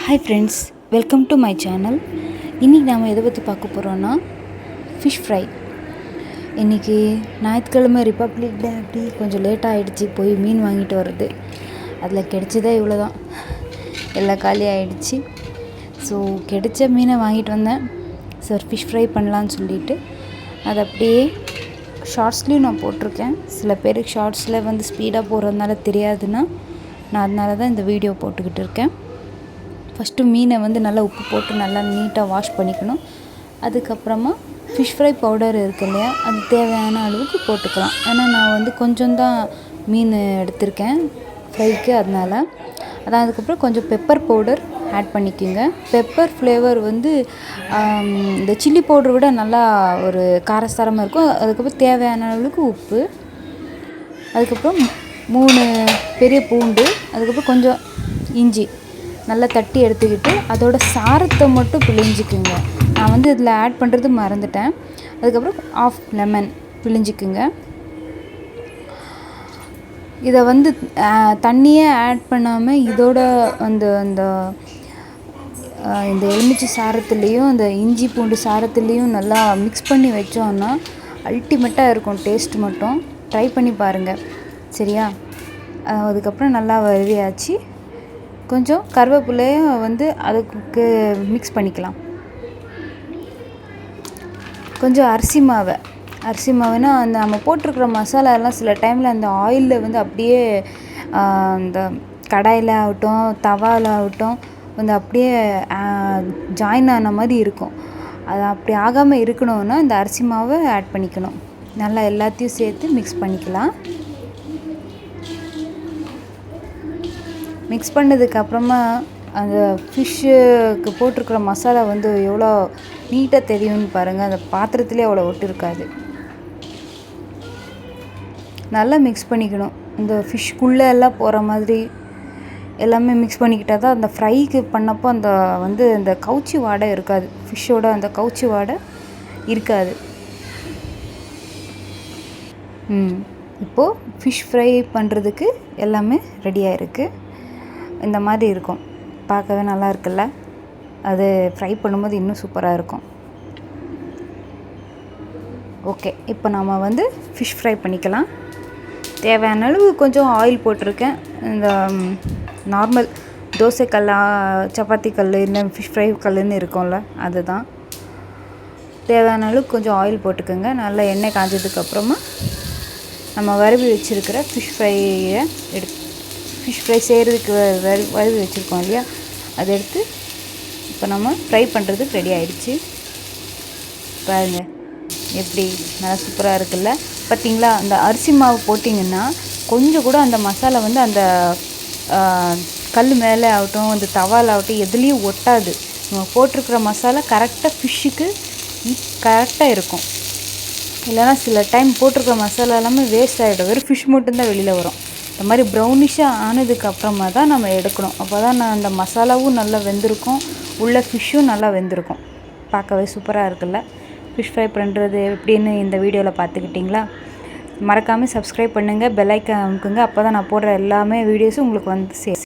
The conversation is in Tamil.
Hi friends, welcome to my channel. இன்றைக்கி நாம் எதை பற்றி பார்க்க போகிறோன்னா ஃபிஷ் ஃப்ரை. இன்றைக்கி ஞாயிற்றுக்கிழமை ரிப்பப்ளிக் டே, அப்படி கொஞ்சம் லேட்டாக ஆகிடுச்சி போய் மீன் வாங்கிட்டு வர்றது. அதில் கிடைச்சதே இவ்வளோ தான், எல்லாம் காலி ஆகிடுச்சி. ஸோ கிடைச்ச மீனை வாங்கிட்டு வந்தேன். சார் ஃபிஷ் ஃப்ரை பண்ணலான்னு சொல்லிவிட்டு அதை அப்படியே ஷார்ட்ஸ்லேயும் நான் போட்டிருக்கேன். சில பேருக்கு ஷார்ட்ஸில் ஸ்பீடாக போகிறதுனால தெரியாதுன்னா நான் அதனால தான் இந்த வீடியோ போட்டுக்கிட்டு இருக்கேன். ஃபஸ்ட்டு மீனை நல்லா உப்பு போட்டு நல்லா நீட்டாக வாஷ் பண்ணிக்கணும். அதுக்கப்புறமா ஃபிஷ் ஃப்ரை பவுடர் இருக்கு இல்லையா, அது தேவையான அளவுக்கு போட்டுக்கலாம். ஏன்னா நான் கொஞ்சம் தான் மீன் எடுத்திருக்கேன் ஃப்ரைக்கு, அதனால் அதான். அதுக்கப்புறம் கொஞ்சம் பெப்பர் பவுடர் ஆட் பண்ணிக்கோங்க. பெப்பர் ஃப்ளேவர் இந்த சில்லி பவுடர் விட நல்லா ஒரு காரசாரமாக இருக்கும். அதுக்கப்புறம் தேவையான அளவுக்கு உப்பு, அதுக்கப்புறம் 3 பெரிய பூண்டு, அதுக்கப்புறம் கொஞ்சம் இஞ்சி நல்லா தட்டி எடுத்துக்கிட்டு அதோட சாரத்தை மட்டும் பிழிஞ்சிக்குங்க. நான் இதில் ஆட் பண்ணுறது மறந்துட்டேன். அதுக்கப்புறம் 1/2 லெமன் பிழிஞ்சிக்குங்க. இதை தண்ணியே ஆட் பண்ணாமல் இதோட அந்த இந்த எலுமிச்சை சாரத்துலேயும் அந்த இஞ்சி பூண்டு சாரத்துலேயும் நல்லா மிக்ஸ் பண்ணி வச்சோன்னா அல்டிமேட்டாக இருக்கும். டேஸ்ட் மட்டும் ட்ரை பண்ணி பாருங்கள், சரியா? அதுக்கப்புறம் நல்லா வறுவியாச்சு. கொஞ்சம் கருவேப்பிலையும் அதுக்கு மிக்ஸ் பண்ணிக்கலாம். கொஞ்சம் அரிசி மாவுனா நம்ம போட்டிருக்கிற மசாலாலாம் சில டைமில் அந்த ஆயிலில் அப்படியே இந்த கடாயில் ஆகட்டும் தவாவில் ஆகட்டும் அப்படியே ஜாயின் ஆன மாதிரி இருக்கும். அது அப்படி ஆகாமல் இருக்கணும்னா இந்த அரிசி மாவை ஆட் பண்ணிக்கணும். நல்லா எல்லாத்தையும் சேர்த்து மிக்ஸ் பண்ணிக்கலாம். மிக்ஸ் பண்ணதுக்கப்புறமா அந்த ஃபிஷ்ஷுக்கு போட்டிருக்கிற மசாலா எவ்வளோ நீட்டாக தெரியும்னு பாருங்கள். அந்த பாத்திரத்துலேயே அவ்வளோ ஒட்டிருக்காது. நல்லா மிக்ஸ் பண்ணிக்கணும். இந்த ஃபிஷ்க்குள்ளே எல்லாம் போகிற மாதிரி எல்லாமே மிக்ஸ் பண்ணிக்கிட்டால் தான் அந்த ஃப்ரைக்கு பண்ணப்போ அந்த கவுச்சி வாடை இருக்காது. ஃபிஷ்ஷோட அந்த கவுச்சி வாடை இருக்காது. இப்போது ஃபிஷ் ஃப்ரை பண்ணுறதுக்கு எல்லாமே ரெடியாக இருக்குது. இந்த மாதிரி இருக்கும், பார்க்கவே நல்லா இருக்குல்ல? அது ஃப்ரை பண்ணும்போது இன்னும் சூப்பராக இருக்கும். ஓகே, இப்போ நாம் ஃபிஷ் ஃப்ரை பண்ணிக்கலாம். தேவையான அளவு கொஞ்சம் ஆயில் போட்டிருக்கேன். இந்த நார்மல் தோசை கல், சப்பாத்தி கல், இல்லை ஃபிஷ் ஃப்ரை கல்லுன்னு இருக்கும்ல, அதுதான். தேவையான அளவுக்கு கொஞ்சம் ஆயில் போட்டுக்கோங்க. நல்லா எண்ணெய் காஞ்சதுக்கப்புறமா நம்ம வறுவி வச்சுருக்கிற ஃபிஷ் ஃப்ரையை ஃபிஷ் ஃப்ரை செய்கிறதுக்கு வறுவி வச்சுருக்கோம் இல்லையா, அதை எடுத்து இப்போ நம்ம ஃப்ரை பண்ணுறதுக்கு ரெடி ஆகிடுச்சு. பாருங்கள் எப்படி நல்லா சூப்பராக இருக்குல்ல? பார்த்திங்களா? அந்த அரிசி மாவு போட்டிங்கன்னா கொஞ்சம் கூட அந்த மசாலா அந்த கல் மேலே ஆகட்டும், அந்த தவால் ஆகட்டும், எதுலேயும் ஒட்டாது. நம்ம போட்டிருக்கிற மசாலா கரெக்டாக ஃபிஷ்ஷுக்கு கரெக்டாக இருக்கும். இல்லைனா சில டைம் போட்டிருக்கிற மசாலா எல்லாமே வேஸ்ட் ஆகிடும். வெறும் ஃபிஷ் மட்டும்தான் வெளியில் வரும். இந்த மாதிரி ப்ரௌனிஷாக ஆனதுக்கப்புறமா தான் நம்ம எடுக்கணும். அப்போ தான் அந்த மசாலாவும் நல்லா வெந்திருக்கும், உள்ள ஃபிஷ்ஷும் நல்லா வெந்திருக்கும். பார்க்கவே சூப்பராக இருக்குல்ல? ஃபிஷ் ஃப்ரை பண்ணுறது எப்படின்னு இந்த வீடியோவில் பார்த்துக்கிட்டிங்களா? மறக்காமல் சப்ஸ்கிரைப் பண்ணுங்கள், பெல் ஐக்கான் அமுக்குங்க. அப்போ தான் நான் போடுற எல்லாமே வீடியோஸும் உங்களுக்கு சேரும்.